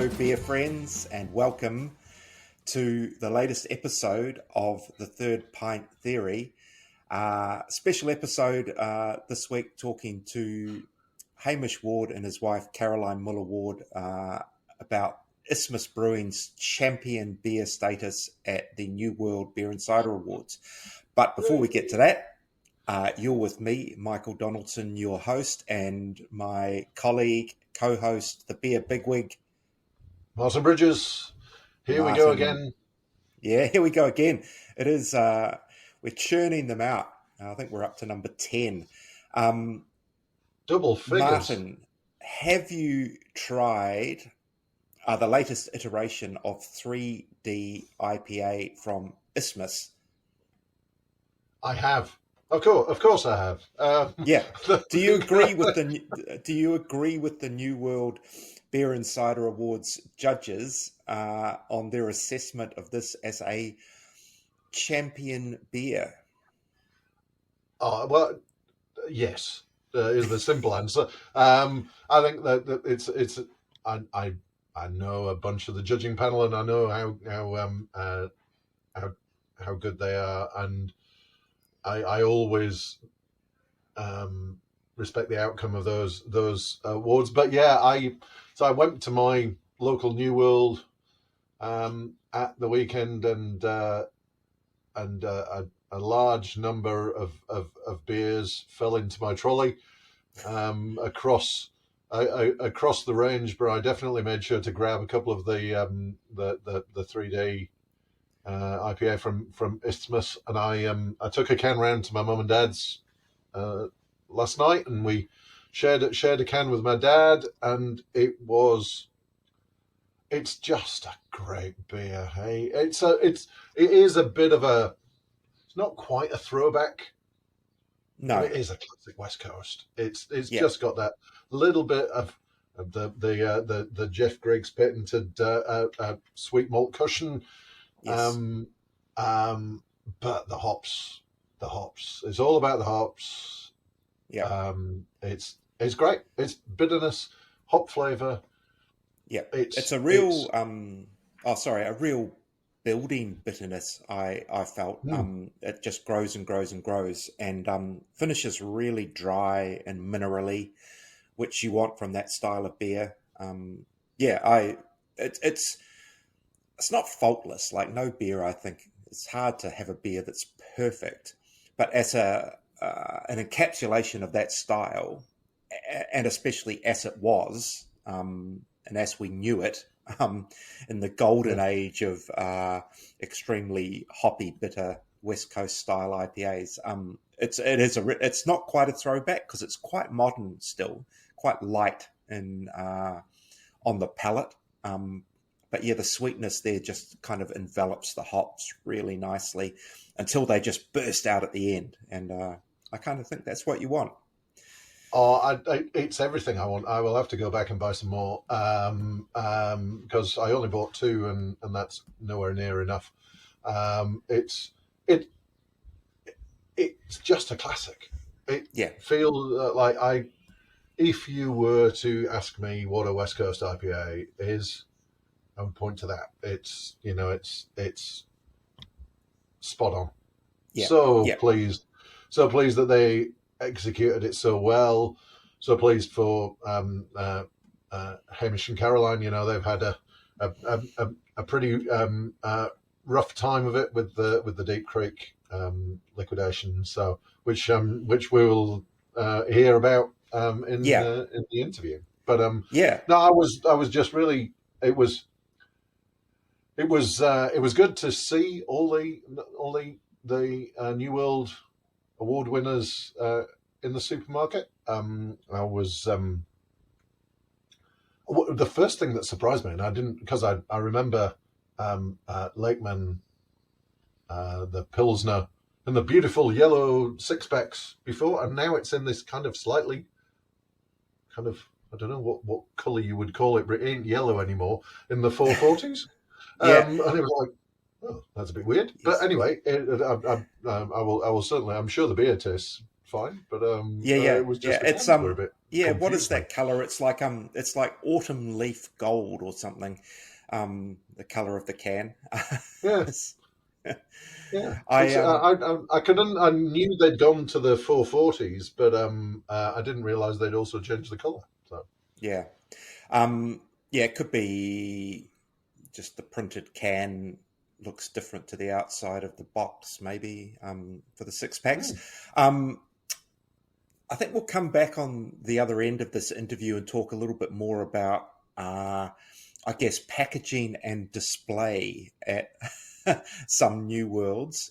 Hello, beer friends, and welcome to the latest episode of the Third Pint Theory. Special episode this week talking to Hamish Ward and his wife Caroline Muller-Ward about Isthmus Brewing's champion beer status at the New World Beer Cider Awards. But before we get to that, you're with me, Michael Donaldson, your host, and my colleague, co-host, the beer bigwig, Martin Bridges. Here we go again. Yeah, here we go again. It is, we're churning them out. I think we're up to number 10. Double figures. Martin, have you tried the latest iteration of 3D IPA from Isthmus? I have. Of course, I have. Yeah. Do you agree with the New World Beer and Cider Awards judges on their assessment of this as a champion beer? Oh, well, yes, is the simple answer. I think that it's. I know a bunch of the judging panel, and I know how good they are, and I always respect the outcome of those awards. But yeah, I went to my local New World at the weekend, and a large number of beers fell into my trolley across the range. But I definitely made sure to grab a couple of the 3D IPA from Isthmus, and I took a can round to my mum and dad's last night, and we shared a can with my dad, and it's just a great beer. Hey, it is a bit of a, it's not quite a throwback. No, it is a classic West Coast. It's just got that little bit of the Jeff Griggs patented sweet malt cushion. yes. But the hops, it's all about the hops. Yeah. It's great. It's bitterness, hop flavor. Yeah. It's a real, a real building bitterness. I felt, it just grows and grows and grows, and finishes really dry and minerally, which you want from that style of beer. It's not faultless. Like no beer, I think it's hard to have a beer that's perfect. But as an encapsulation of that style, and especially as it was, and as we knew it, in the golden age of extremely hoppy, bitter West Coast style IPAs, it's not quite a throwback because it's quite modern still, quite light and on the palate. But yeah, the sweetness there just kind of envelops the hops really nicely until they just burst out at the end. And I kind of think that's what you want. Oh, it's everything I want. I will have to go back and buy some more because I only bought 2, and that's nowhere near enough. It's just a classic. It feels like if you were to ask me what a West Coast IPA is, I would point to that. It's spot on. Yeah. Pleased that they executed it so well. So pleased for Hamish and Caroline. You know, they've had a pretty rough time of it with the Deep Creek liquidation. So which we will hear about in the interview. But no, I was just really It was good to see all the New World Award winners in the supermarket. I was the first thing that surprised me, and I didn't, because I remember Lakeman, the Pilsner, and the beautiful yellow six packs before, and now it's in this kind of slightly I don't know what colour you would call it, but it ain't yellow anymore, in the 440s. And it was like, oh, that's a bit weird. But anyway, I will certainly. I'm sure the beer tastes fine, but it was just it's a bit. Yeah, what is confused me. that color? It's like autumn leaf gold or something. The color of the can. Yeah, It's- yeah. I It's I knew they'd gone to the 440s, but I didn't realise they'd also changed the colour. So yeah. Um, yeah, it could be just the printed can looks different to the outside of the box, maybe for the six packs. mm, Um, I think we'll come back on the other end of this interview and talk a little bit more about, I guess, packaging and display at some New Worlds.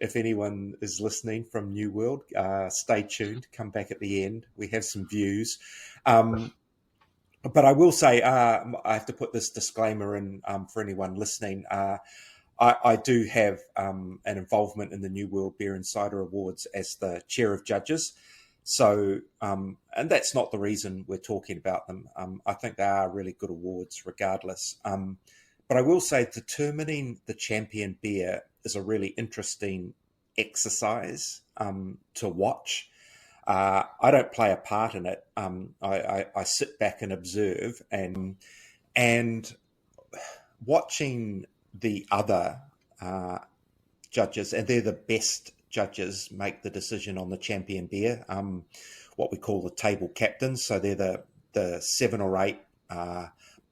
If anyone is listening from New World, stay tuned. Come back at the end. We have some views. But I will say, I have to put this disclaimer in for anyone listening. I do have an involvement in the New World Beer and Cider Awards as the chair of judges. So, and that's not the reason we're talking about them. I think they are really good awards regardless. But I will say determining the champion beer is a really interesting exercise to watch. I don't play a part in it. I sit back and observe, and watching the other judges, and they're the best judges, make the decision on the champion beer. What we call the table captains. So they're the 7 or 8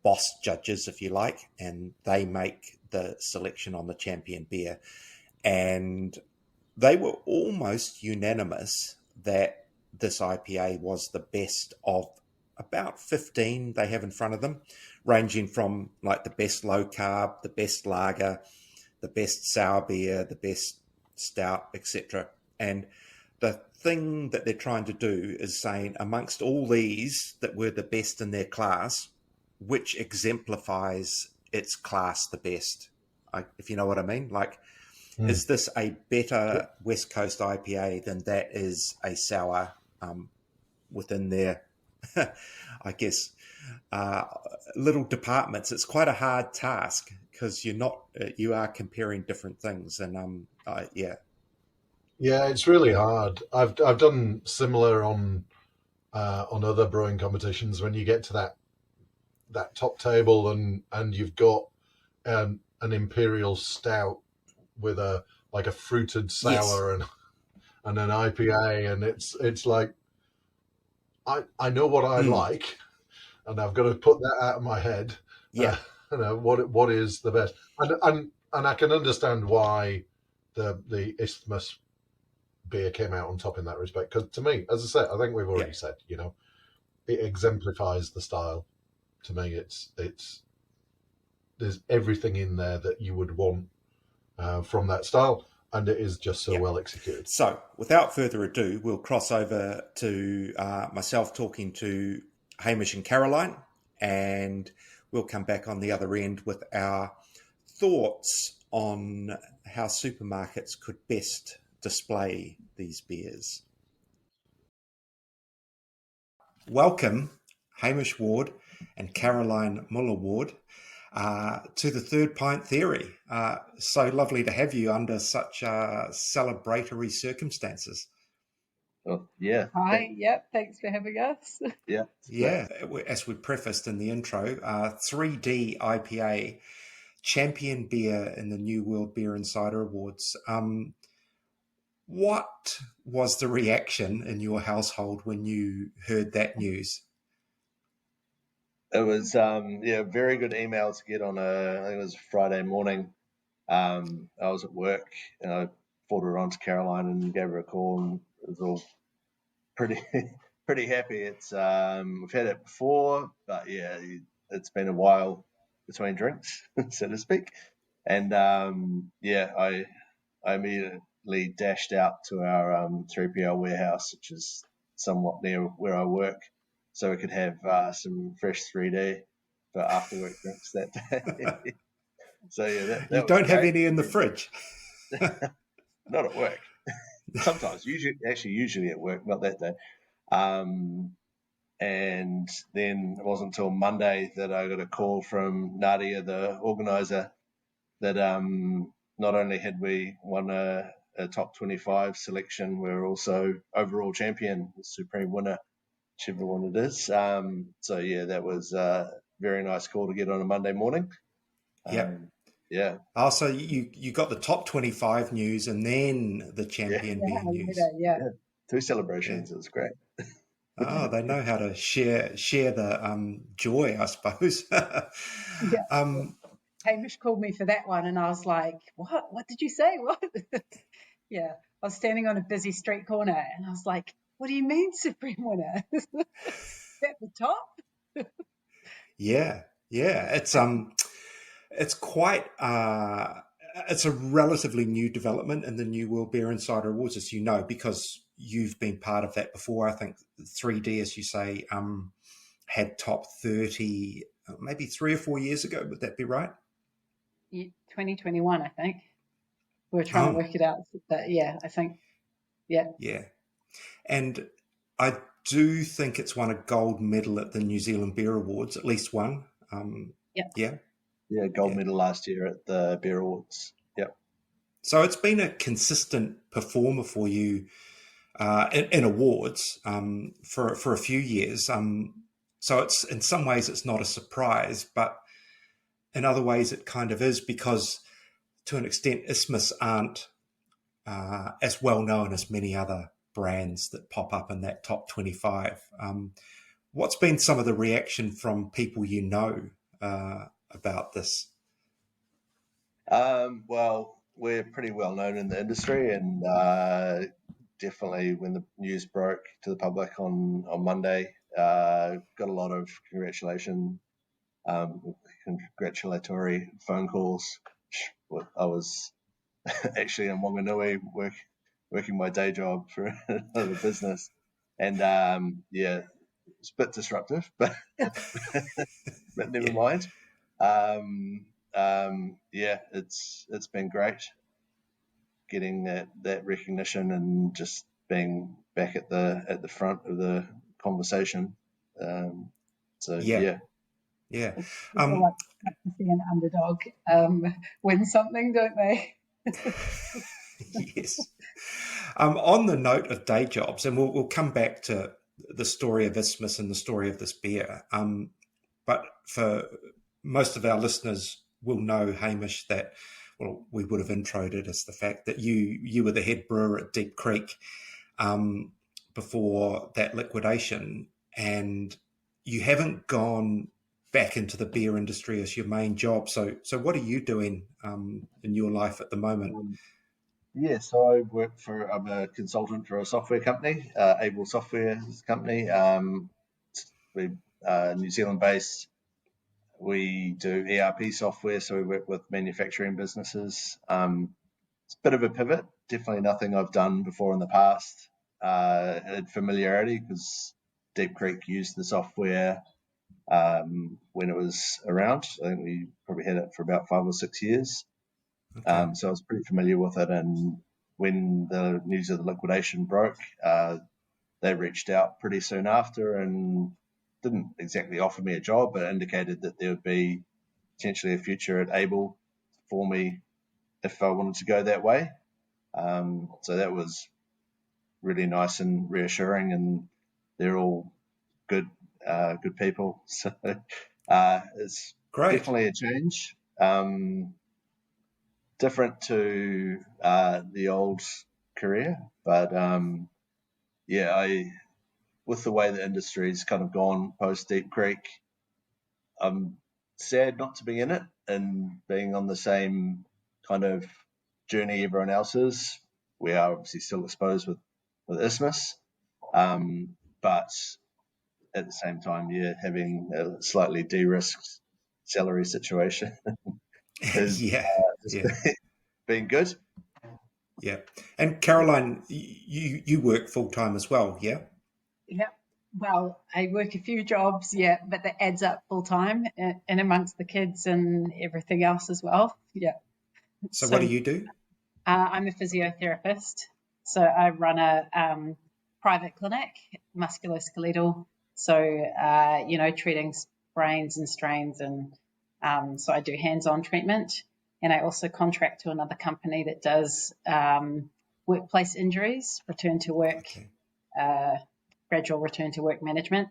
boss judges, if you like, and they make the selection on the champion beer. And they were almost unanimous that this IPA was the best of about 15 they have in front of them, ranging from like the best low carb, the best lager, the best sour beer, the best stout, etc. And the thing that they're trying to do is saying, amongst all these that were the best in their class, which exemplifies its class the best, if you know what I mean. Like, mm, is this a yeah, better West Coast IPA than that is a sour within their, I guess, uh, little departments? It's quite a hard task because you are comparing different things, and yeah, yeah. It's really hard. I've done similar on other brewing competitions when you get to that top table and you've got an imperial stout with a like a fruited yes, sour and an IPA, and it's like I know what I mm, like, and I've got to put that out of my head. yeah, You know what is the best, and I can understand why the Isthmus beer came out on top in that respect. Because to me, as I said, I think we've yeah. already said, it exemplifies the style. To me, it's there's everything in there that you would want from that style, and it is just so Yeah. well executed. So, without further ado, we'll cross over to myself talking to Hamish and Caroline, and we'll come back on the other end with our thoughts on how supermarkets could best display these beers. Welcome, Hamish Ward and Caroline Muller-Ward, to the Third Pint Theory. So lovely to have you under such celebratory circumstances. Oh, yeah. Hi, yep, thanks for having us. Yeah, it's great. Yeah, as we prefaced in the intro, 3D IPA champion beer in the New World Beer and Cider Awards. What was the reaction in your household when you heard that news? It was very good email to get on I think it was Friday morning. I was at work and I forwarded it on to Caroline and gave her a call, and it was all pretty pretty happy. It's we've had it before, but yeah, it's been a while between drinks, so to speak. And I immediately dashed out to our 3PL warehouse, which is somewhat near where I work, so we could have some fresh 3D for after work drinks that day. So yeah, You that was don't have great. any in the fridge. Not at work. Sometimes, usually at work, not that day. Um, and then it wasn't until Monday that I got a call from Nadia, the organizer, that not only had we won a top 25 selection, we were also overall champion, supreme winner whichever one it is. So yeah, that was a very nice call to get on a Monday morning. Yeah. Yeah. Oh, so you got the top 25 news and then the champion beer news. Yeah. Two celebrations. Yeah. It was great. Oh, they know how to share the joy, I suppose. Yeah. um, Hamish called me for that one, and I was like, "What? What did you say? What?" Yeah, I was standing on a busy street corner, and I was like, "What do you mean, supreme winner? Is that the top?" yeah, it's quite it's a relatively new development in the new World Beer Cider Awards, as you know, because you've been part of that before. I think 3D, as you say, had top 30 maybe 3 or 4 years ago. Would that be right? 2021, I think. We were trying to work it out, but yeah, I think, yeah. Yeah. And I do think it's won a gold medal at the New Zealand Beer Awards, at least one. Yeah. Yeah, gold medal last year at the Beer Awards. Yep. So it's been a consistent performer for you in awards for a few years. So it's in some ways it's not a surprise, but in other ways it kind of is, because to an extent Isthmus aren't as well known as many other brands that pop up in that top 25. What's been some of the reaction from people you know about this? Well, we're pretty well known in the industry, and definitely when the news broke to the public on Monday, got a lot of congratulatory phone calls. I was actually in Wanganui working my day job for another business, and yeah, it's a bit disruptive, but but never mind. Yeah, it's been great getting that recognition and just being back at the front of the conversation. So yeah. People like to see an underdog win something, don't they? Yes. On the note of day jobs, and we'll come back to the story of Isthmus and the story of this beer. But for most of our listeners will know, Hamish, that, well, we would have introed it as the fact that you were the head brewer at Deep Creek before that liquidation, and you haven't gone back into the beer industry as your main job. So what are you doing in your life at the moment? Yeah, so I'm a consultant for a software company, Able Software company. We're New Zealand based. We do ERP software, so we work with manufacturing businesses. It's a bit of a pivot, definitely nothing I've done before in the past. Had familiarity because Deep Creek used the software when it was around. I think we probably had it for about 5 or 6 years. Okay. So I was pretty familiar with it, and when the news of the liquidation broke, they reached out pretty soon after and didn't exactly offer me a job, but indicated that there would be potentially a future at Able for me if I wanted to go that way. So that was really nice and reassuring, and they're all good people. So it's great. Definitely a change. Different to the old career, but yeah, with the way the industry's kind of gone post Deep Creek, I'm sad not to be in it and being on the same kind of journey everyone else is. We are obviously still exposed with Isthmus, but at the same time, yeah, having a slightly de-risked salary situation is been good. Yeah. And Caroline, you work full-time as well, yeah? Yeah. Well, I work a few jobs, yeah, but that adds up full-time and amongst the kids and everything else as well. Yeah. So what do you do? I'm a physiotherapist. So I run a private clinic, musculoskeletal. So, treating sprains and strains. And so I do hands-on treatment. And I also contract to another company that does workplace injuries, return to work gradual return to work management,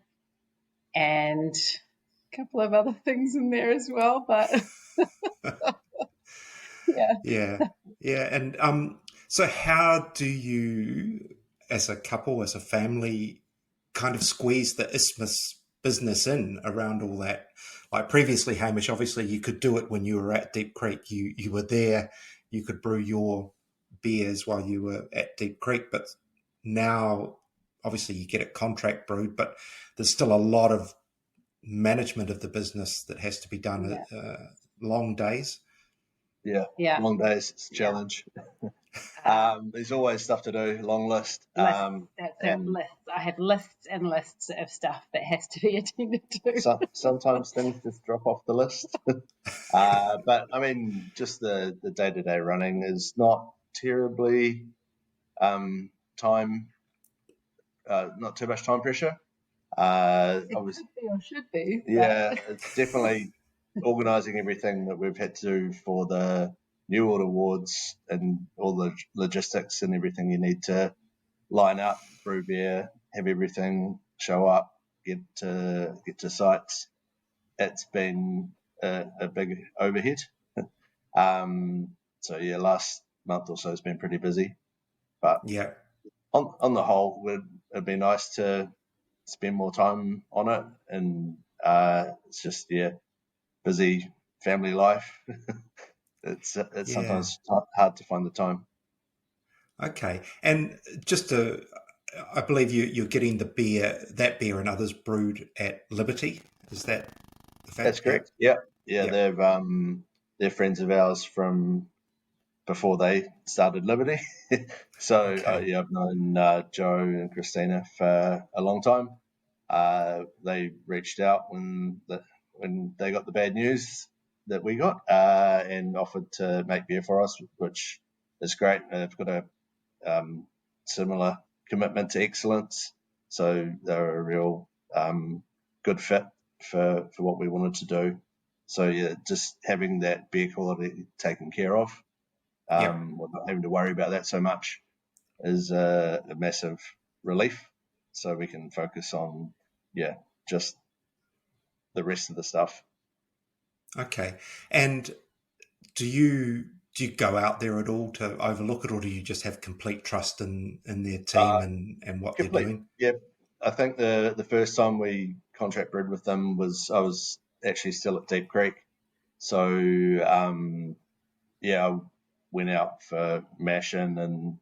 and a couple of other things in there as well. But yeah. Yeah. And so how do you, as a couple, as a family, kind of squeeze the Isthmus business in around all that? Like previously, Hamish, obviously you could do it when you were at Deep Creek. You were there, you could brew your beers while you were at Deep Creek, but now obviously you get it contract brewed, but there's still a lot of management of the business that has to be done. Long days. Yeah, long days. It's a challenge. There's always stuff to do. Long list. That's it. Lists. I have lists and lists of stuff that has to be attended to. Sometimes things just drop off the list. But I mean, just the day-to-day running is not terribly time. Not too much time pressure. Obviously, could be or should be. Yeah, it's definitely organising everything that we've had to do for the New World Awards and all the logistics and everything you need to line up, brew beer, have everything show up, get to sites. It's been a big overhead. So yeah, last month or so has been pretty busy, but yeah, on the whole, it'd be nice to spend more time on it, and it's just busy family life. It's sometimes hard to find the time. Okay, and just to, I believe you're getting that beer and others brewed at Liberty. Is that the fact? That's correct. Yeah. They're friends of ours from before they started Liberty. So Okay. I've known Joe and Christina for a long time. They reached out when they got the bad news that we got, and offered to make beer for us, which is great. They've got a similar commitment to excellence, so they're a real good fit for what we wanted to do. So yeah, just having that beer quality taken care of, not having to worry about that so much, is a massive relief. So we can focus on just the rest of the stuff. Okay, and do you go out there at all to overlook it, or do you just have complete trust in their team and what Complete. they're doing? Yeah, I think the first time we contract brewed with them was I was actually still at Deep Creek, so I went out for mashing, and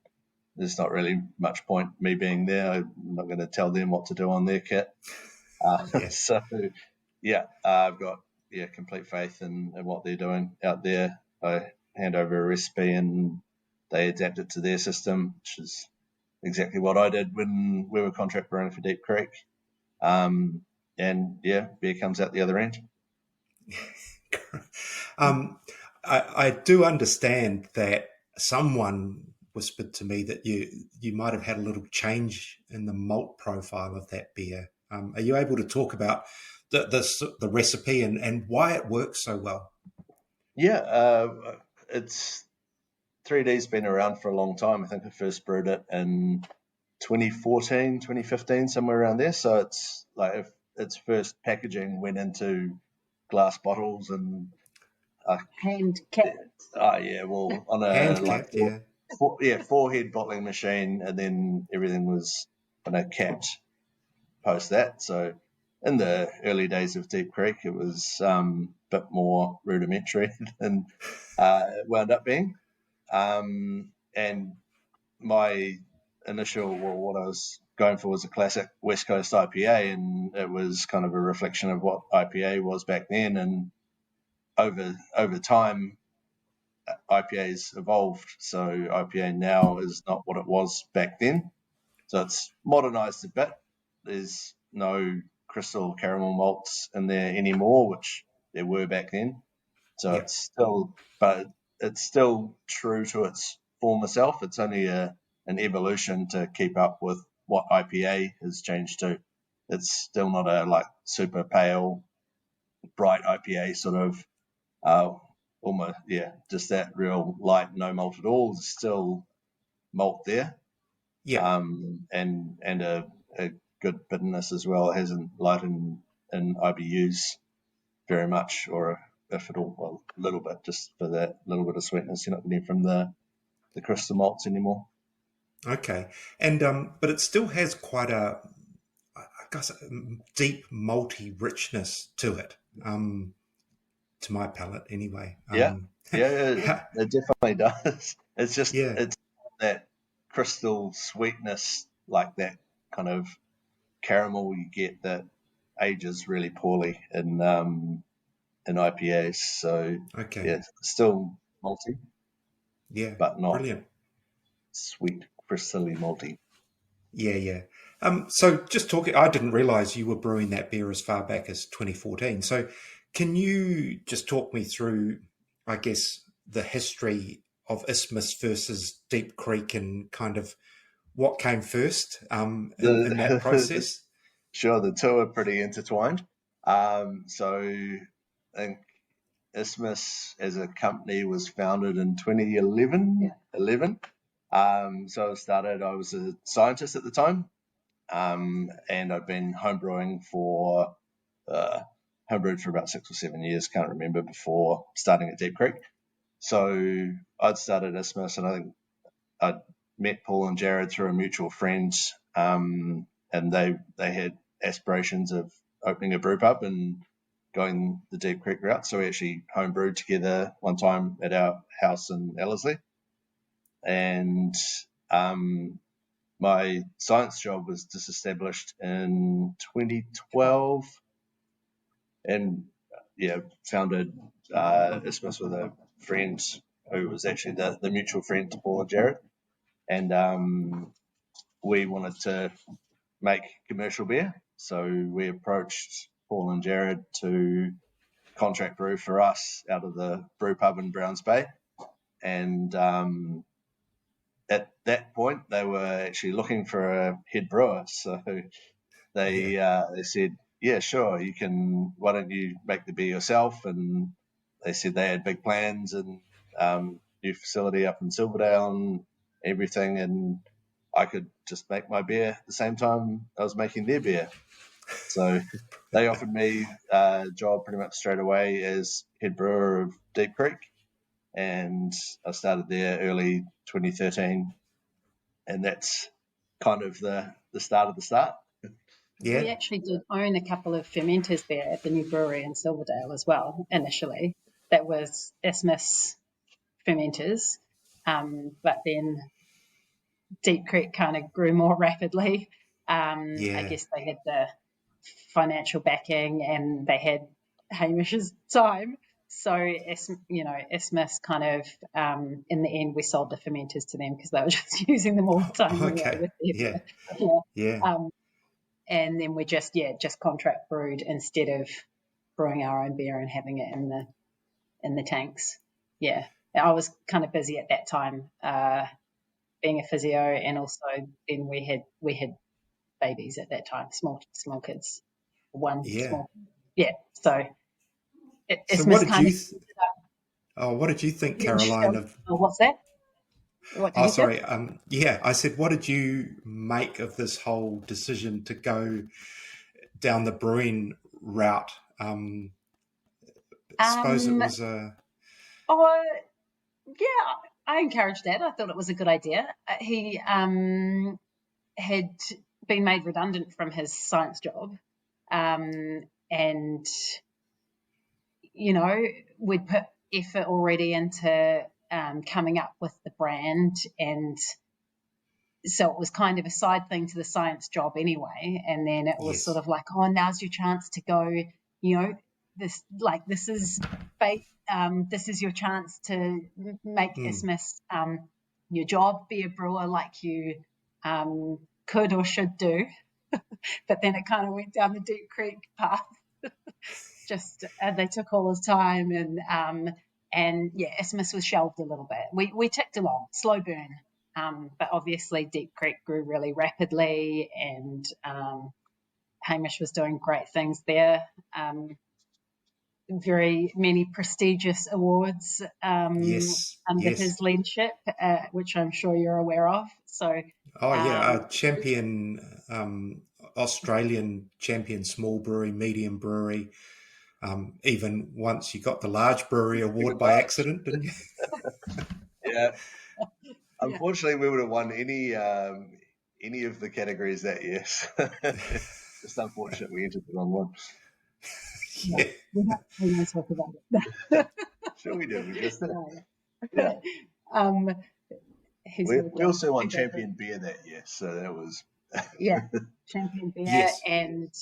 there's not really much point me being there. I'm not going to tell them what to do on their kit. So I've got complete faith in what they're doing out there. I hand over a recipe and they adapt it to their system, which is exactly what I did when we were contract brewing for Deep Creek. And beer comes out the other end. I do understand that someone whispered to me that you might have had a little change in the malt profile of that beer. Are you able to talk about the recipe and why it works so well? Yeah, it's 3D's been around for a long time. I think I first brewed it in 2014, 2015, somewhere around there. So it's like if its first packaging went into glass bottles and hand capped. On a hand like capped, four-head bottling machine, and then everything was capped post that. So in the early days of Deep Creek, it was a bit more rudimentary than it wound up being. And my initial, what I was going for was a classic West Coast IPA, and it was kind of a reflection of what IPA was back then. And over time, IPA's evolved. So IPA now is not what it was back then. So it's modernized a bit. There's no crystal caramel malts in there anymore, which there were back then. So it's still true to its former self. It's only an evolution to keep up with what IPA has changed to. It's still not a super pale, bright IPA sort of almost just that real light, no malt at all. There's still malt there. And a good bitterness as well. It hasn't lightened in IBUs very much, or if at all, well, a little bit, just for that little bit of sweetness you're not getting from the crystal malts anymore. Okay, and but it still has quite a, I guess, deep malty richness to it. To my palate, anyway. Yeah, it definitely does. It's just yeah, it's that crystal sweetness, like that kind of caramel you get that ages really poorly in IPAs. So okay, yeah, still malty, yeah, but not brilliant. sweet, crystally malty. Yeah. So just talking, I didn't realize you were brewing that beer as far back as 2014. So can you just talk me through, I guess, the history of Isthmus versus Deep Creek and kind of what came first in that process? Sure, the two are pretty intertwined. So I think Isthmus as a company was founded in 2011. So I was a scientist at the time, and I'd been homebrewing homebrewed for about 6 or 7 years, can't remember, before starting at Deep Creek. So I'd started Isthmus, and I think I'd met Paul and Jared through a mutual friend, and they had aspirations of opening a brew pub and going the Deep Creek route. So we actually homebrewed together one time at our house in Ellerslie. And my science job was disestablished in 2012, and founded Isthmus with a friend who was actually the mutual friend to Paul and Jared. And we wanted to make commercial beer, so we approached Paul and Jared to contract brew for us out of the brew pub in Browns Bay. And at that point, they were actually looking for a head brewer. So they said, yeah, sure, you can, why don't you make the beer yourself? And they said they had big plans and new facility up in Silverdale and everything. And I could just make my beer at the same time I was making their beer. So they offered me a job pretty much straight away as head brewer of Deep Creek. And I started there early 2013. And that's kind of the start of the start. Yeah. We actually did own a couple of fermenters there at the new brewery in Silverdale as well, initially. That was Isthmus fermenters. But then Deep Creek kind of grew more rapidly. I guess they had the financial backing and they had Hamish's time. So, Isthmus kind of, in the end, we sold the fermenters to them because they were just using them all the time. Okay. With their Yeah. And then we just contract brewed instead of brewing our own beer and having it in the tanks. Yeah, I was kind of busy at that time, being a physio, and also then we had babies at that time, small kids, small. Yeah, so it's what did you think, Caroline? What's that? What did you sorry. say? I said, what did you make of this whole decision to go down the brewing route? I suppose it was a. I encouraged that. I thought it was a good idea. He had been made redundant from his science job, and we'd put effort already into coming up with the brand, and so it was kind of a side thing to the science job anyway. And then it was sort of like, oh, now's your chance to go, this is fate. This is your chance to make Isthmus your job, be a brewer like you could or should do. But then it kind of went down the Deep Creek path. They took all his time, and Isthmus was shelved a little bit. We ticked along, slow burn, but obviously Deep Creek grew really rapidly, and Hamish was doing great things there. Very many prestigious awards under his leadership, which I'm sure you're aware of. So, a champion Australian champion small brewery, medium brewery. Even once you got the large brewery award by accident, didn't you? Yeah. Unfortunately, we would have won any of the categories that year. Just unfortunate we entered the wrong one. Yeah. We don't talk about it. Sure we do. We just did it. No. Yeah. He's We also won champion beer that year, so that was champion beer. Yes. And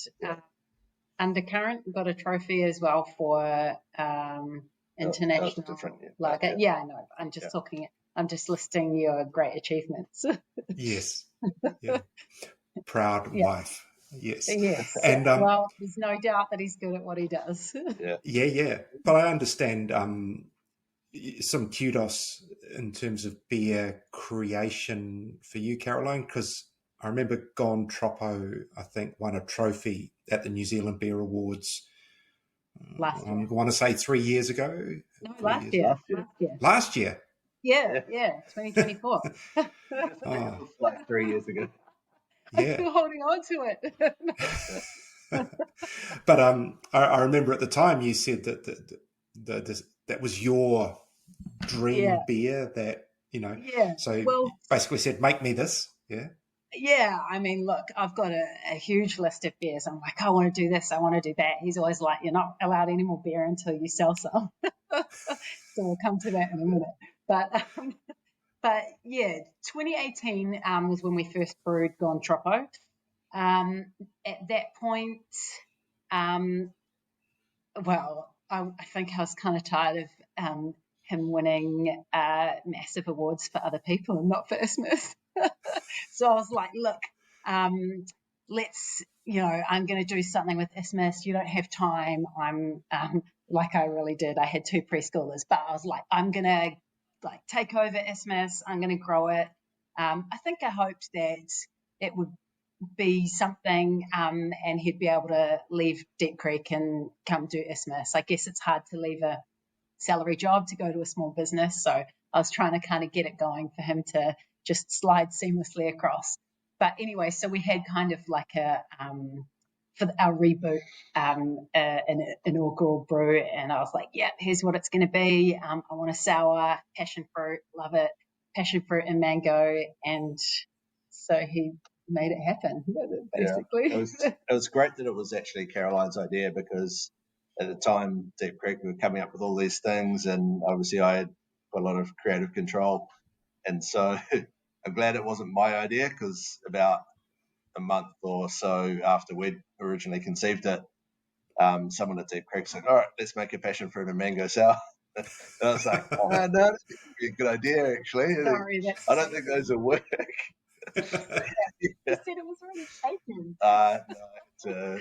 Undercurrent got a trophy as well for international different, yeah. lager. Yeah, I know. I'm just talking. I'm just listing your great achievements. Yes. Yeah. Proud wife. Yes. Yes. And well, there's no doubt that he's good at what he does. Yeah. But I understand some kudos in terms of beer creation for you, Caroline, because I remember Gon Troppo, I think, won a trophy at the New Zealand Beer Awards. Last year. I want to say 3 years ago. No, last year. Last year. Yeah, 2024. Like 3 years ago. Yeah. I'm still holding on to it. But I remember at the time you said that was your dream beer that, so basically said, make me this. Yeah. Yeah, I mean, look, I've got a huge list of beers. I'm like, I want to do this, I want to do that. He's always like, you're not allowed any more beer until you sell some. So we'll come to that in a minute. But yeah, 2018 was when we first brewed Gon Troppo. At that point, well, I think I was kind of tired of him winning massive awards for other people and not for Isthmus. So I was like, look, let's, I'm going to do something with Isthmus. You don't have time. I'm like I really did. I had 2 preschoolers, but I was like, I'm going to take over Isthmus. I'm going to grow it. I think I hoped that it would be something and he'd be able to leave Deep Creek and come do Isthmus. I guess it's hard to leave a salary job to go to a small business. So I was trying to kind of get it going for him to just slide seamlessly across. But anyway, so we had kind of like for our reboot, an inaugural brew. And I was like, yeah, here's what it's going to be. I want a sour, passion fruit, love it, passion fruit and mango. And so he made it happen, basically. Yeah, it was great that it was actually Caroline's idea, because at the time, Deep Creek were coming up with all these things, and obviously I had got a lot of creative control. And so I'm glad it wasn't my idea, because about a month or so after we'd originally conceived it, someone at Deep Creek said, all right, let's make a passion fruit and mango sour. And I was like, oh, no, that's a good idea, actually. Sorry, I don't think those will work. You said it was already taken. No, I had to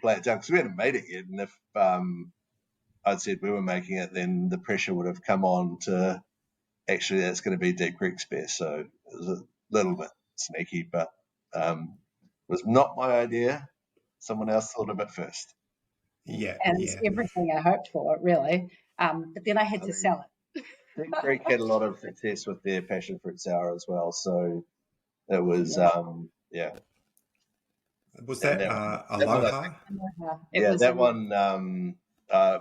play it down because we hadn't made it yet. And if I'd said we were making it, then the pressure would have come on to actually that's going to be Deep Creek's beer. So it was a little bit sneaky, but it was not my idea. Someone else thought of it first. Yeah. And it's everything I hoped for, really. But then I had to sell it. Deep Creek had a lot of success with their passion fruit sour as well. So it was, Was that Aloha? That one,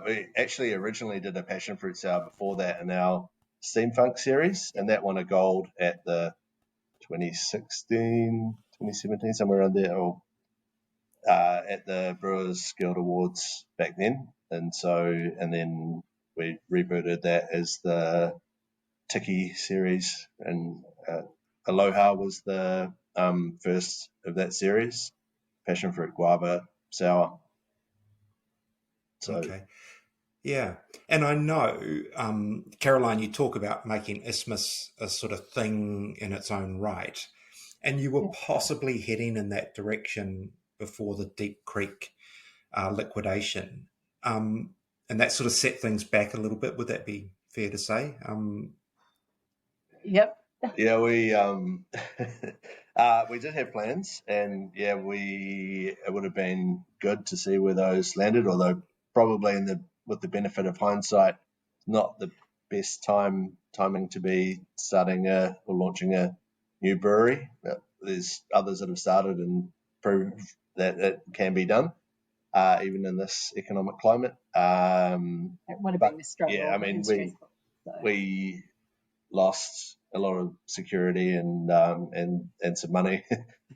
we actually originally did a passion fruit sour before that in our Steam Funk series, and that won a gold at the 2016, 2017, somewhere around there, or at the Brewers Guild Awards back then. And then we rebooted that as the Tiki series, and Aloha was the first of that series, passion fruit guava sour. So, okay. Yeah. And I know, Caroline, you talk about making Isthmus a sort of thing in its own right, and you were possibly heading in that direction before the Deep Creek liquidation. And that sort of set things back a little bit. Would that be fair to say? Yep. Yeah, we we did have plans, and it would have been good to see where those landed, although probably with the benefit of hindsight, not the best timing to be starting or launching a new brewery. There's others that have started and prove that it can be done, even in this economic climate. It would have been a struggle. Yeah, I mean, we lost a lot of security and some money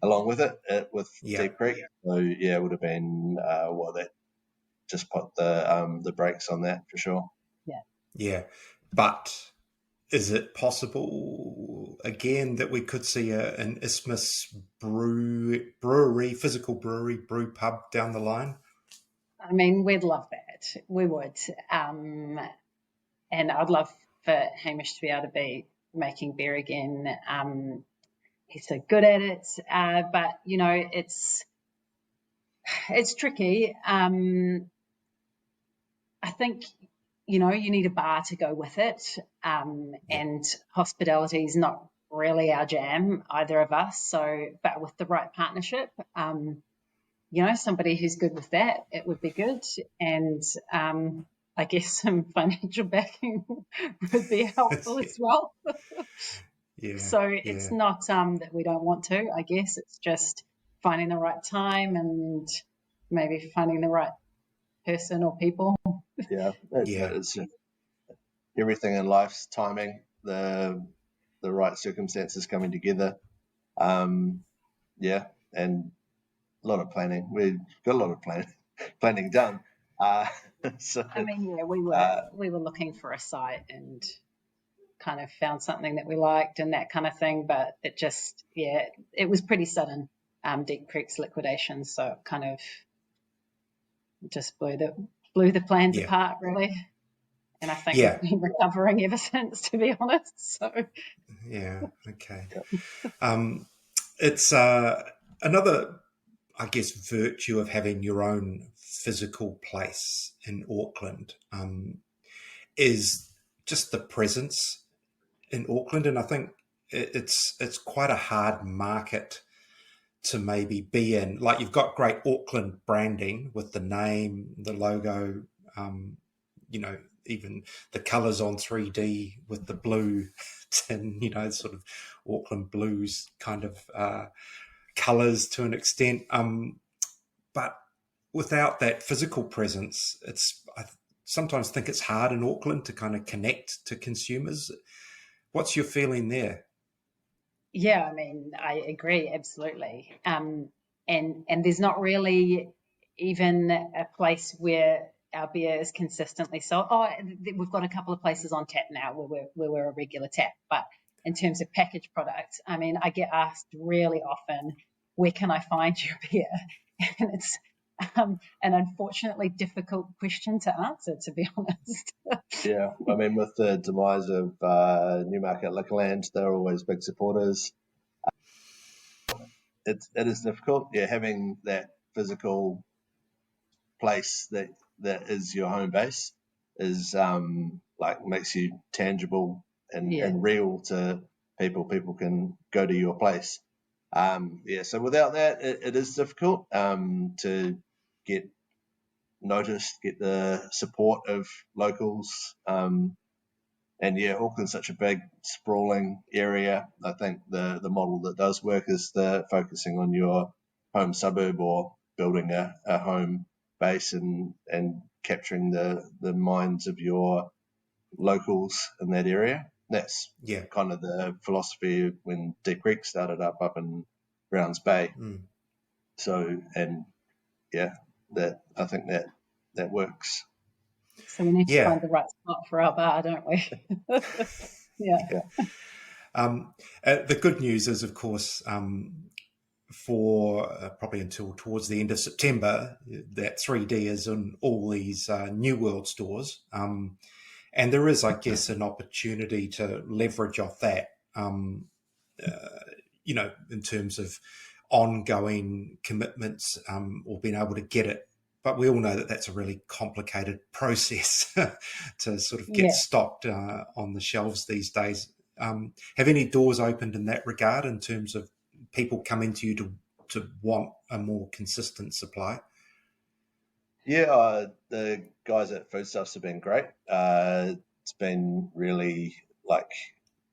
along with it with Deep Creek. So yeah, it would have been that just put the brakes on that for sure. Yeah, but is it possible again that we could see an Isthmus brewery, physical brewery, brew pub down the line? I mean, we'd love that. We would, and I'd love for Hamish to be able to be making beer again. He's so good at it, but you know, it's tricky. I think, you know, you need a bar to go with it, and hospitality is not really our jam, either of us. So, but with the right partnership, you know, somebody who's good with that, it would be good. And I guess some financial backing would be helpful as well. So it's not that we don't want to, I guess. It's just finding the right time and maybe finding the right person or people. It's everything in life's timing, the right circumstances coming together. And a lot of planning. We've got a lot of planning done. So I mean, we were looking for a site and kind of found something that we liked and that kind of thing, but it just it was pretty sudden, Deep Creek's liquidation, so it kind of just blew the plans apart, really. And I think we've been recovering ever since, to be honest. So okay. It's another, I guess, virtue of having your own physical place in Auckland is just the presence in Auckland, and I think it's quite a hard market to maybe be in. Like, you've got great Auckland branding with the name, the logo, you know, even the colours on 3D with the blue tin, you know, sort of Auckland blues kind of colours to an extent. But without that physical presence, I sometimes think it's hard in Auckland to kind of connect to consumers. What's your feeling there? Yeah, I mean, I agree, absolutely. And there's not really even a place where our beer is consistently sold. Oh, we've got a couple of places on tap now where we're a regular tap. But in terms of packaged products, I mean, I get asked really often, where can I find your beer? And it's an unfortunately difficult question to answer, to be honest. Yeah, I mean, with the demise of Newmarket Liquorland, they're always big supporters. It is difficult. Yeah, having that physical place that is your home base is makes you tangible and real to people. People can go to your place. So without that, it is difficult to get noticed, get the support of locals. Auckland's such a big, sprawling area. I think the model that does work is the focusing on your home suburb or building a home base and capturing the minds of your locals in that area. That's kind of the philosophy when Deep Creek started up in Browns Bay. So, I think that works. So we need to find the right spot for our bar, don't we? The good news is, of course, for probably until towards the end of September, that 3D is in all these New World stores. And there is, I guess, an opportunity to leverage off that, you know, in terms of ongoing commitments or being able to get it. But we all know that that's a really complicated process to sort of get stocked on the shelves these days. Have any doors opened in that regard in terms of people coming to you to want a more consistent supply? Yeah, the guys at Foodstuffs have been great. It's been really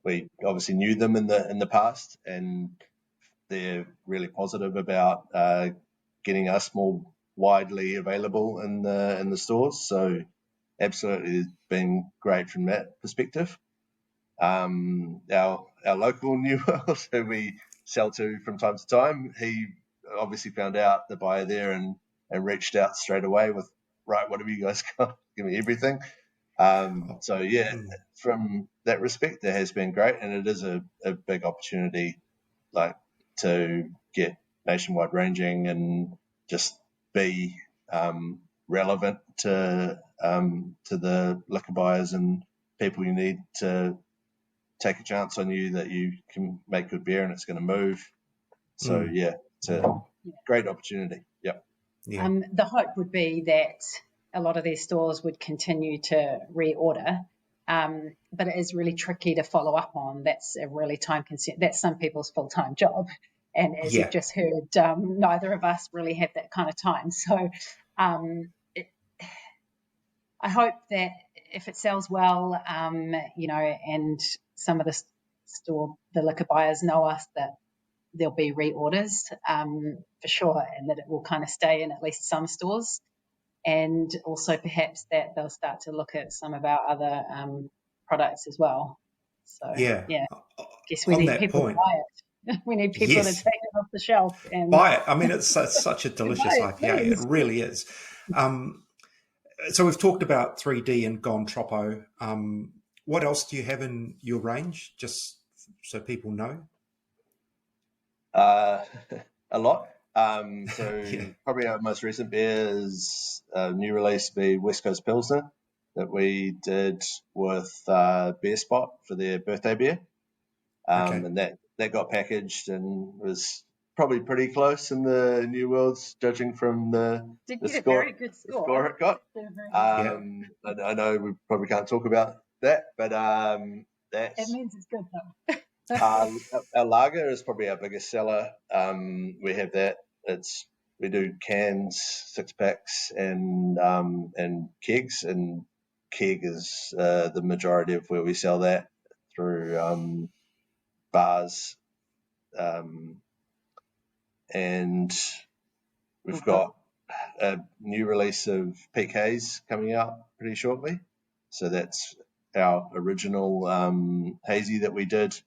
we obviously knew them in the past, and they're really positive about getting us more widely available in the stores. So absolutely, it's been great from that perspective. Our local New World, who we sell to from time to time, he obviously found out the buyer there and reached out straight away with, right, what have you guys got? Give me everything. So yeah, from that respect, it has been great, and it is a big opportunity, like, to get nationwide ranging and just be relevant to the liquor buyers and people you need to take a chance on you that you can make good beer and it's going to move. So yeah, it's a great opportunity. Yep. Yeah. The hope would be that a lot of these stores would continue to reorder, but it is really tricky to follow up on. That's a really time-consuming. That's some people's full-time job, and as you've just heard, neither of us really have that kind of time. So, I hope that if it sells well, and some of the liquor buyers know us, that there'll be reorders for sure, and that it will kind of stay in at least some stores. And also perhaps that they'll start to look at some of our other products as well. So, I guess we need people to buy it. We need people to take it off the shelf and buy it. I mean, it's such a delicious IPA. It really is. So we've talked about 3D and Gon Troppo. What else do you have in your range, just so people know? A lot. Probably our most recent beer is a new release, the West Coast Pilsner, that we did with Beer Spot for their birthday beer. And that got packaged and was probably pretty close in the New Worlds, judging from the score, very good score. The score it got. I know we probably can't talk about that, but it means it's good though. Our lager is probably our biggest seller. We have that. We do cans, 6-packs, and kegs, and keg is the majority of where we sell that through bars. And we've got a new release of Peak Haze coming out pretty shortly. So that's our original hazy that we did.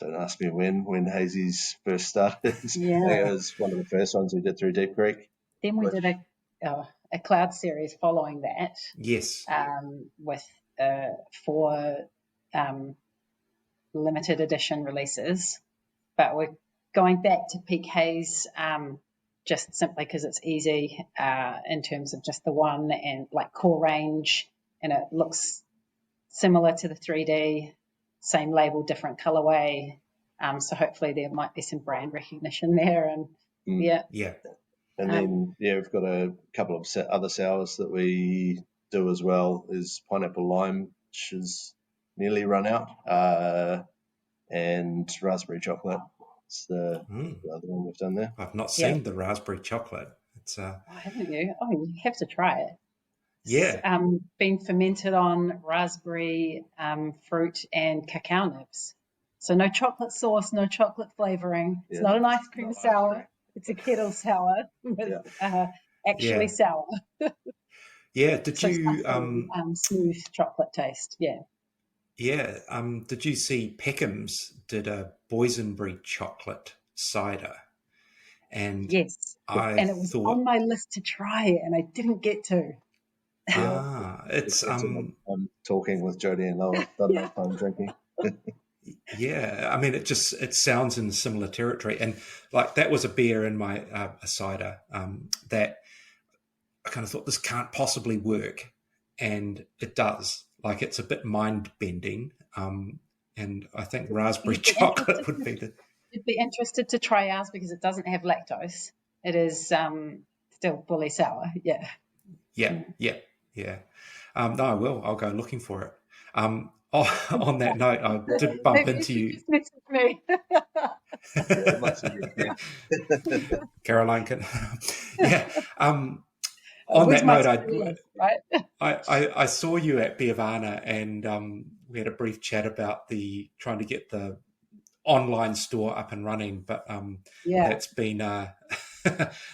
Don't ask me when hazies first started. Yeah. It was one of the first ones we did through Deep Creek. Then we did a cloud series following that. Yes. With 4 limited edition releases. But we're going back to Peak Haze just simply because it's easy in terms of just the one and like core range, and it looks similar to the 3D. Same label, different colorway. So hopefully there might be some brand recognition there. And And then we've got a couple of other sours that we do as well. Is pineapple lime, which is nearly run out, and raspberry chocolate. It's the other one we've done there. I've not seen the raspberry chocolate. It's haven't you? Oh, you have to try it. Yeah. It's been fermented on raspberry, fruit, and cacao nibs. So no chocolate sauce, no chocolate flavoring. It's not an ice cream sour. It's a kettle sour with actually sour. Did you smooth chocolate taste? Did you see Peckham's did a boysenberry chocolate cider? And yes, and it was on my list to try it, and I didn't get to. It's I'm talking with Jodie and Lola, I'm drinking. I mean, it sounds in similar territory, and like that was a beer in my a cider that I kind of thought this can't possibly work, and it does. Like it's a bit mind bending, and I think raspberry chocolate would be the. You'd be interested to try ours because it doesn't have lactose. It is still fully sour. No, I will. I'll go looking for it. On that note, I did bump into you. Just message me. Caroline can. On that note, I saw you at Beervana, and we had a brief chat about trying to get the online store up and running, but Yeah. that's been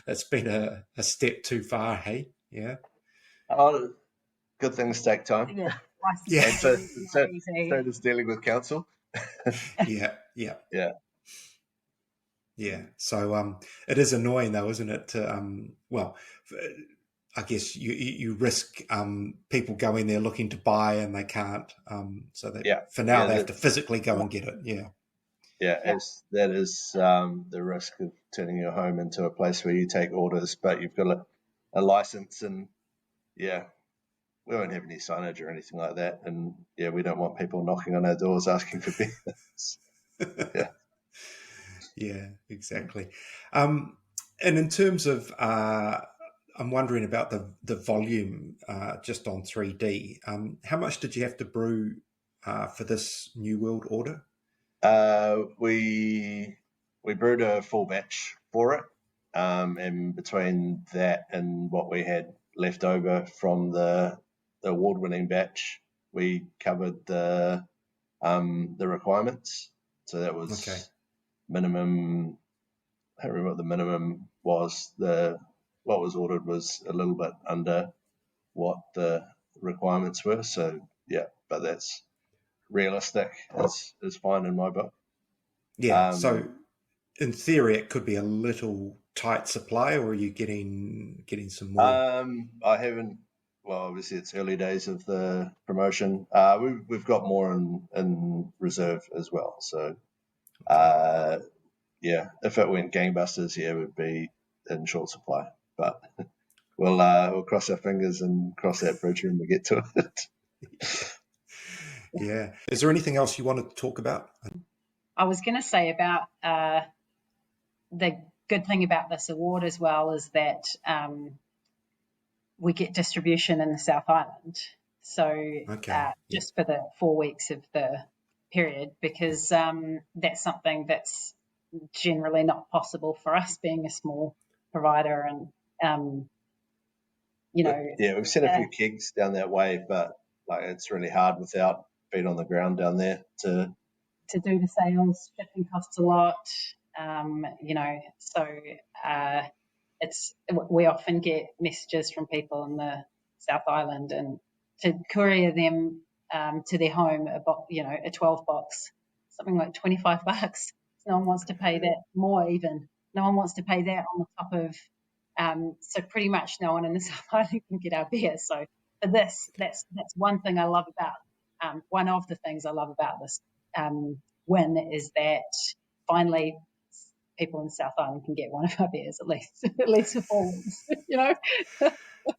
that's been a step too far. Hey, yeah. Oh, good things take time. Yeah. Yeah. And so Easy. does dealing with council. Yeah. Yeah. Yeah. So it is annoying though, isn't it? To well, I guess you risk people going there looking to buy and they can't. So that for now they have to physically go and get it. Yeah. Yeah, that is the risk of turning your home into a place where you take orders, but you've got a license, and we won't have any signage or anything like that, and we don't want people knocking on our doors asking for beers. Yeah, exactly. And in terms of, I'm wondering about the volume just on 3D. How much did you have to brew for this New World order? We brewed a full batch for it, and between that and what we had left over from the award-winning batch, we covered the requirements. So that was minimum. I don't remember what the minimum was. What was ordered was a little bit under what the requirements were. So but that's realistic. Is fine in my book. Yeah. So in theory, it could be a little tight supply, or are you getting some more? I haven't. Well, obviously it's early days of the promotion. We've got more in reserve as well. So, if it went gangbusters, it would be in short supply. But we'll cross our fingers and cross that bridge when we get to it. Yeah. Is there anything else you wanted to talk about? I was going to say about the good thing about this award as well is that we get distribution in the South Island. So just for the 4 weeks of the period, because that's something that's generally not possible for us being a small provider. And, we've sent a few kegs down that way, but it's really hard without feet on the ground down there to do the sales. Shipping costs a lot, so we often get messages from people in the South Island, and to courier them to their home, a 12 box, something like $25. No one wants to pay that more. Even no one wants to pay that on the top of. So pretty much no one in the South Island can get our beer. So for this, that's one thing I love about. One of the things I love about this win is that finally people in the South Island can get one of our beers at least for 4 weeks,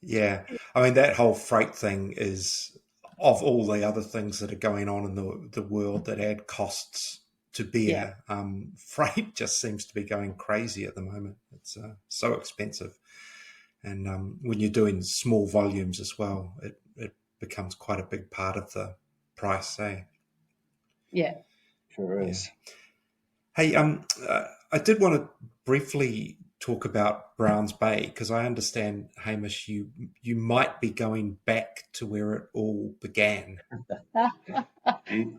Yeah. I mean, that whole freight thing is, of all the other things that are going on in the world that add costs to beer, freight just seems to be going crazy at the moment. It's so expensive. And when you're doing small volumes as well, it becomes quite a big part of the price, eh? Yeah. Sure is. Hey, I did want to briefly talk about Browns Bay, because I understand, Hamish, you might be going back to where it all began.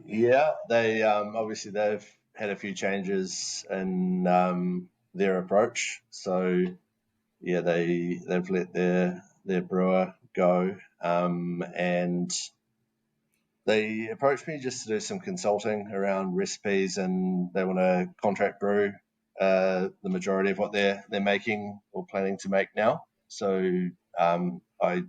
Yeah, they obviously they've had a few changes in their approach. So they've let their brewer go, and they approached me just to do some consulting around recipes, and they want to contract brew the majority of what they're making or planning to make now. So I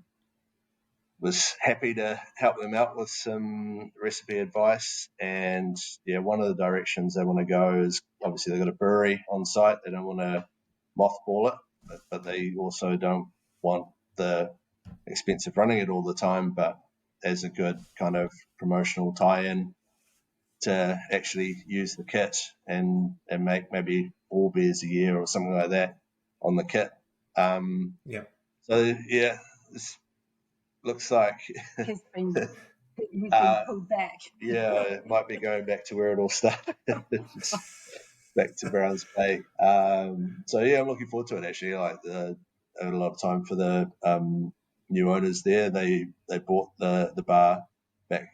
was happy to help them out with some recipe advice. And one of the directions they want to go is, obviously they've got a brewery on site. They don't want to mothball it, but they also don't want the expensive running it all the time, but as a good kind of promotional tie-in to actually use the kit and make maybe 4 beers a year or something like that on the kit. So this looks like he's been pulled back. It might be going back to where it all started, back to Browns Bay. I'm looking forward to it actually. I had a lot of time for the new owners there. They bought the bar back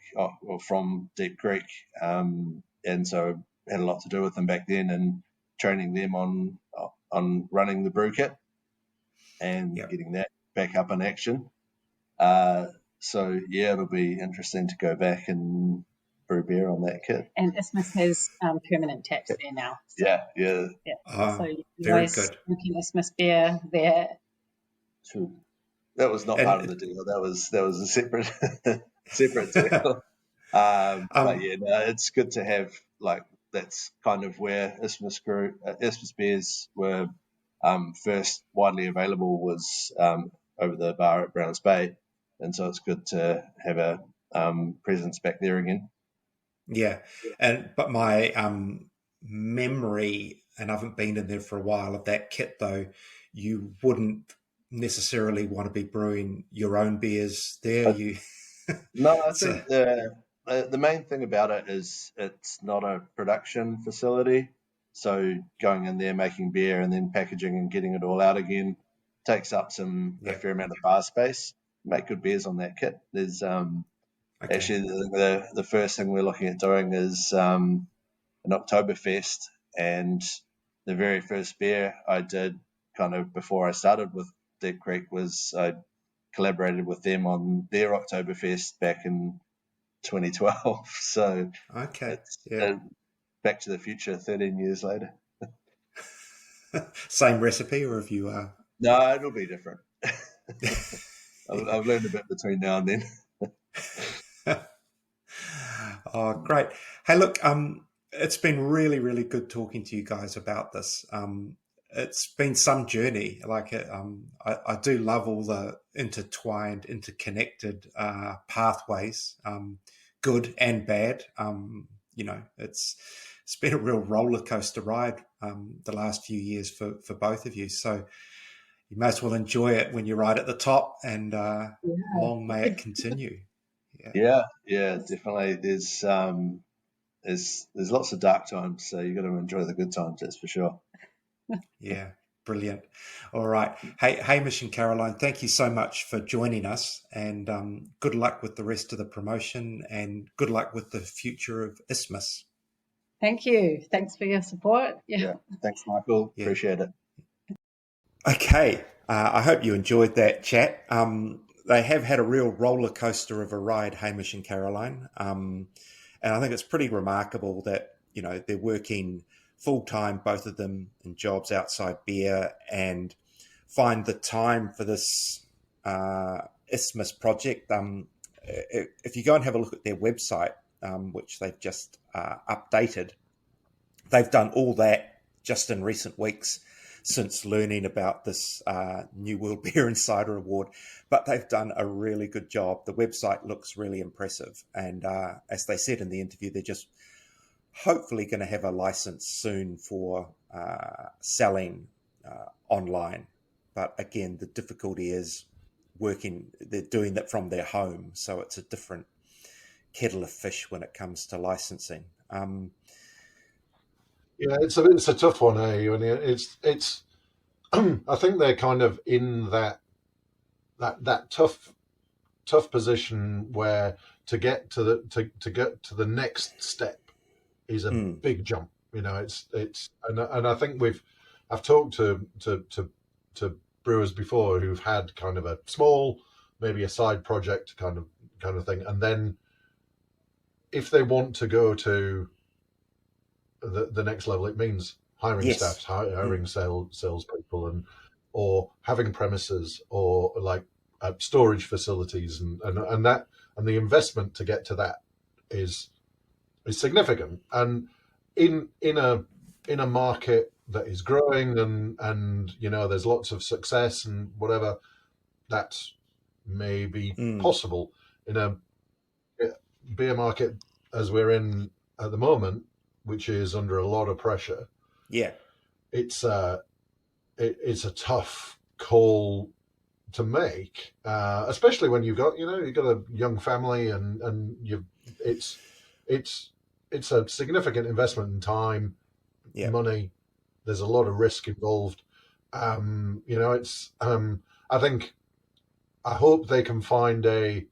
from Deep Creek, and so had a lot to do with them back then, and training them on running the brew kit and getting that back up in action. So yeah, it'll be interesting to go back and brew beer on that kit. And Isthmus has permanent taps there now. So, yeah. So you can very always good. drink Isthmus beer there. True. That was not part of the deal. That was a separate deal. But yeah, no, it's good to have, like, that's kind of where Isthmus beers were first widely available, was over the bar at Browns Bay, and so it's good to have a presence back there again. Yeah, but my memory, and I haven't been in there for a while, of that kit though, you wouldn't necessarily want to be brewing your own beers there. No, I think the main thing about it is it's not a production facility. So going in there, making beer, and then packaging and getting it all out again takes up a fair amount of bar space. Make good beers on that kit. There's actually the first thing we're looking at doing is an Oktoberfest, and the very first beer I did kind of before I started with Dead Creek was I collaborated with them on their Oktoberfest back in 2012. So it's Back to the Future 13 years later. Same recipe, or if you are? No, it'll be different. I've learned a bit between now and then. Oh, great. Hey, look, it's been really, really good talking to you guys about this. It's been some journey. Like, I do love all the intertwined, interconnected pathways, good and bad. It's been a real roller coaster ride the last few years for both of you. So you may as well enjoy it when you're right at the top, and long may it continue. Yeah, definitely. There's lots of dark times, so you've got to enjoy the good times, that's for sure. Yeah, brilliant. All right. Hey, Hamish and Caroline, thank you so much for joining us, and good luck with the rest of the promotion, and good luck with the future of Isthmus. Thank you. Thanks for your support. Yeah. Thanks, Michael. Yeah. Appreciate it. Okay. I hope you enjoyed that chat. They have had a real roller coaster of a ride, Hamish and Caroline. And I think it's pretty remarkable that, they're working full-time, both of them, in jobs outside beer, and find the time for this Isthmus project. If you go and have a look at their website, which they've just updated, they've done all that just in recent weeks since learning about this new World Beer and Cider Award. But they've done a really good job. The website looks really impressive. And as they said in the interview, they're just hopefully going to have a license soon for selling online. But again, the difficulty is they're doing that from their home. So it's a different kettle of fish when it comes to licensing. Yeah, it's a tough one, eh? I mean, it's I think they're kind of in that tough position where to get to the next step is a big jump. And I think I've talked to brewers before who've had kind of a small, maybe a side project kind of thing, and then if they want to go to the next level, it means hiring staff, hiring salespeople, or having premises, or like storage facilities, and the investment to get to that is significant. And in a market that is growing and there's lots of success and whatever, that may be possible. In a beer market as we're in at the moment, which is under a lot of pressure, it's a tough call to make, especially when you've got a young family, and it's a significant investment in time, money. There's a lot of risk involved. I hope they can find a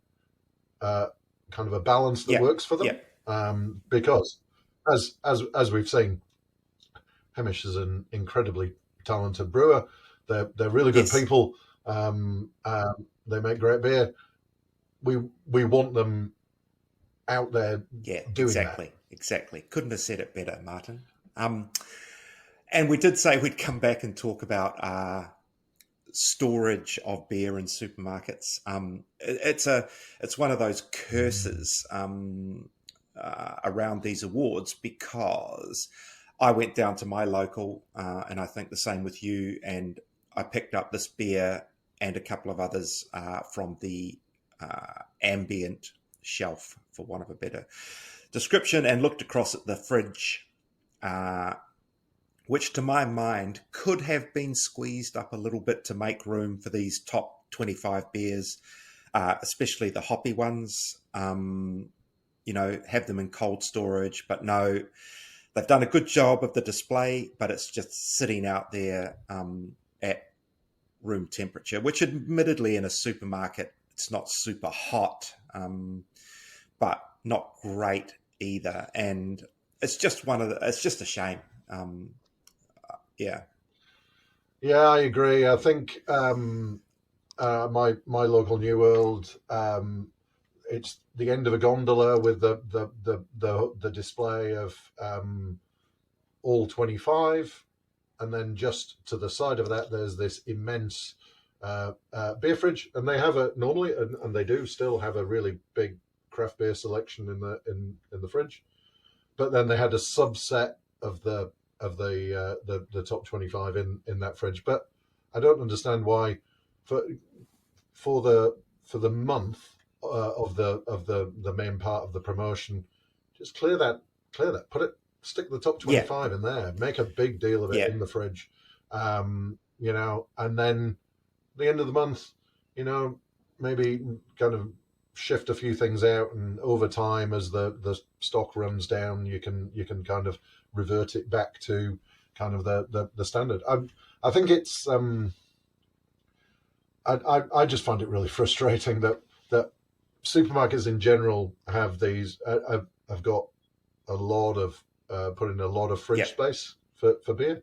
kind of a balance that works for them, because as we've seen, Hamish is an incredibly talented brewer. They're really good Yes. people. They make great beer. We want them out there doing that. Exactly. Couldn't have said it better, Martin. And we did say we'd come back and talk about storage of beer in supermarkets. It's one of those curses around these awards, because I went down to my local, and I think the same with you, and I picked up this beer and a couple of others from the ambient shelf, for want of a better description, and looked across at the fridge, which to my mind could have been squeezed up a little bit to make room for these top 25 beers, especially the hoppy ones, have them in cold storage. But no, they've done a good job of the display, but it's just sitting out there at room temperature, which admittedly in a supermarket, it's not super hot, but not great either. And it's just it's just a shame. Yeah, I agree. I think my local New World, it's the end of a gondola with the display of all 25, and then just to the side of that, there's this immense beer fridge, and they have normally, and they do still have a really big craft beer selection in the fridge, but then they had a subset of the top 25 in that fridge. But I don't understand why for the month of the main part of the promotion, just clear that, stick the top 25 in there, make a big deal of it in the fridge, and then the end of the month, maybe kind of shift a few things out, and over time, as the stock runs down, you can kind of revert it back to kind of the standard. I think it's I just find it really frustrating that supermarkets in general have these. I've got a lot of put in a lot of fridge space for beer,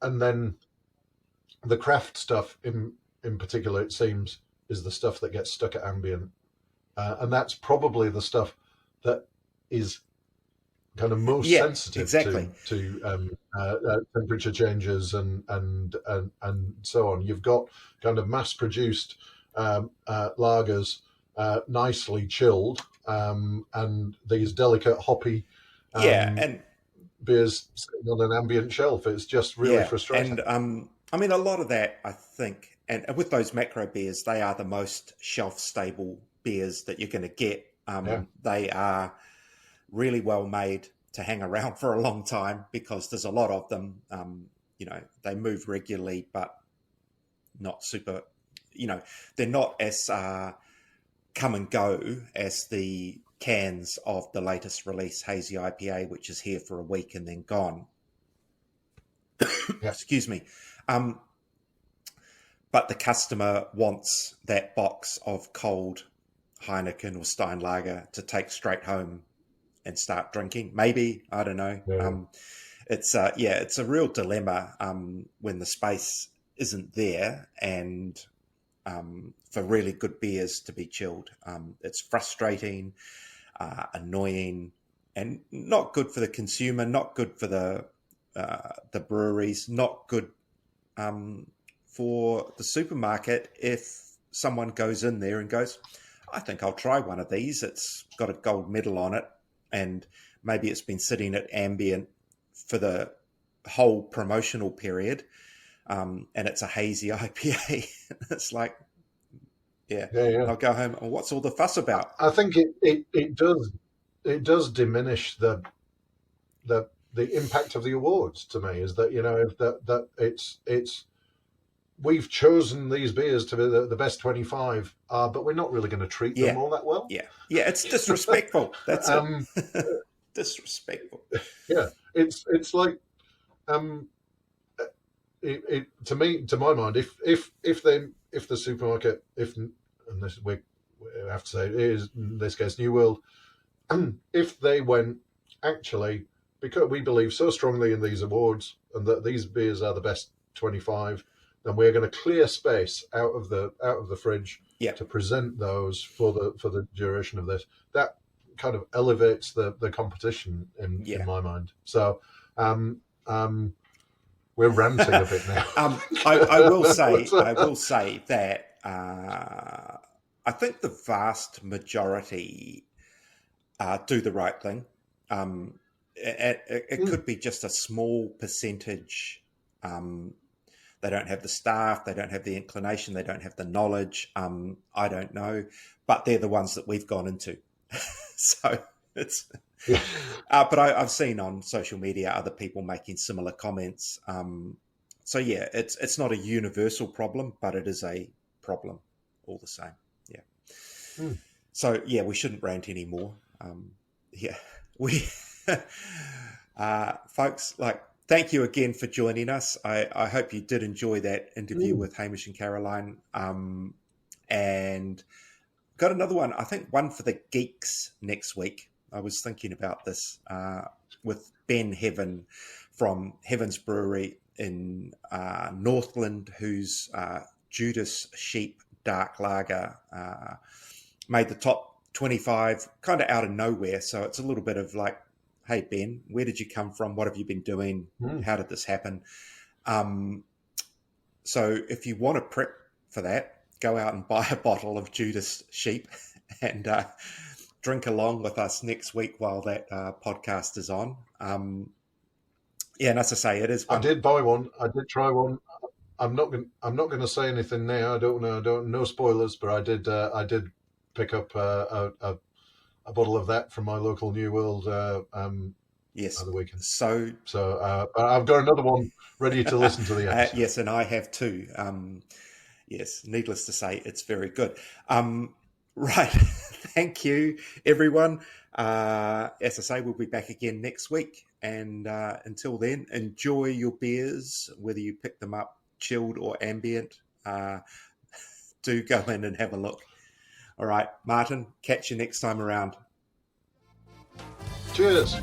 and then the craft stuff in particular, it seems, is the stuff that gets stuck at ambient, and that's probably the stuff that is kind of most sensitive to temperature changes and so on. You've got kind of mass produced lagers, nicely chilled, and these delicate hoppy and beers sitting on an ambient shelf. It's just really frustrating. And I mean, a lot of that, I think, and with those macro beers, they are the most shelf stable beers that you're going to get. They are really well made to hang around for a long time, because there's a lot of them. They move regularly, but not super, they're not as come and go as the cans of the latest release hazy IPA, which is here for a week and then gone. Excuse me. But the customer wants that box of cold Heineken or Steinlager to take straight home and start drinking. Maybe, I don't know. It's a real dilemma when the space isn't there, and for really good beers to be chilled. It's frustrating, annoying, and not good for the consumer, not good for the breweries, not good for the supermarket if someone goes in there and goes, I think I'll try one of these. It's got a gold medal on it, and maybe it's been sitting at ambient for the whole promotional period, and it's a hazy IPA. It's like, I'll go home. And what's all the fuss about? I think it does diminish the impact of the awards to me. Is that that it's we've chosen these beers to be the best 25, but we're not really going to treat them all that well. It's disrespectful. That's disrespectful. It's like to my mind, if the supermarket, and we have to say it is in this case New World, if they went actually, because we believe so strongly in these awards and that these beers are the best 25, then we're going to clear space out of the fridge to present those for the duration of this. That kind of elevates the competition in my mind. So we're ranting a bit now. I will say that I think the vast majority do the right thing. It could be just a small percentage. They don't have the staff, they don't have the inclination, they don't have the knowledge. I don't know, but they're the ones that we've gone into. So it's. But I've seen on social media other people making similar comments. So yeah, it's not a universal problem, but it is a problem all the same. Yeah. So yeah, we shouldn't rant anymore. Folks, thank you again for joining us. I hope you did enjoy that interview with Hamish and Caroline. And got another one, I think one for the geeks next week. I was thinking about this with Ben Heaven from Heaven's Brewery in Northland, whose Judas Sheep Dark Lager made the top 25 kind of out of nowhere. So it's a little bit of like, hey, Ben, where did you come from? What have you been doing? How did this happen? So if you want to prep for that, go out and buy a bottle of Judas Sheep and drink along with us next week while that podcast is on. And as I say, it is. I did buy one. I did try one. I'm not going to say anything now. I don't know. No spoilers. But I did pick up a bottle of that from my local New World. Yes. The weekend. So I've got another one ready to listen to the episode. Yes, and I have too. Yes, needless to say, it's very good. Right. Thank you, everyone. As I say, we'll be back again next week. And until then, enjoy your beers, whether you pick them up chilled or ambient. Do go in and have a look. All right, Martin, catch you next time around. Cheers.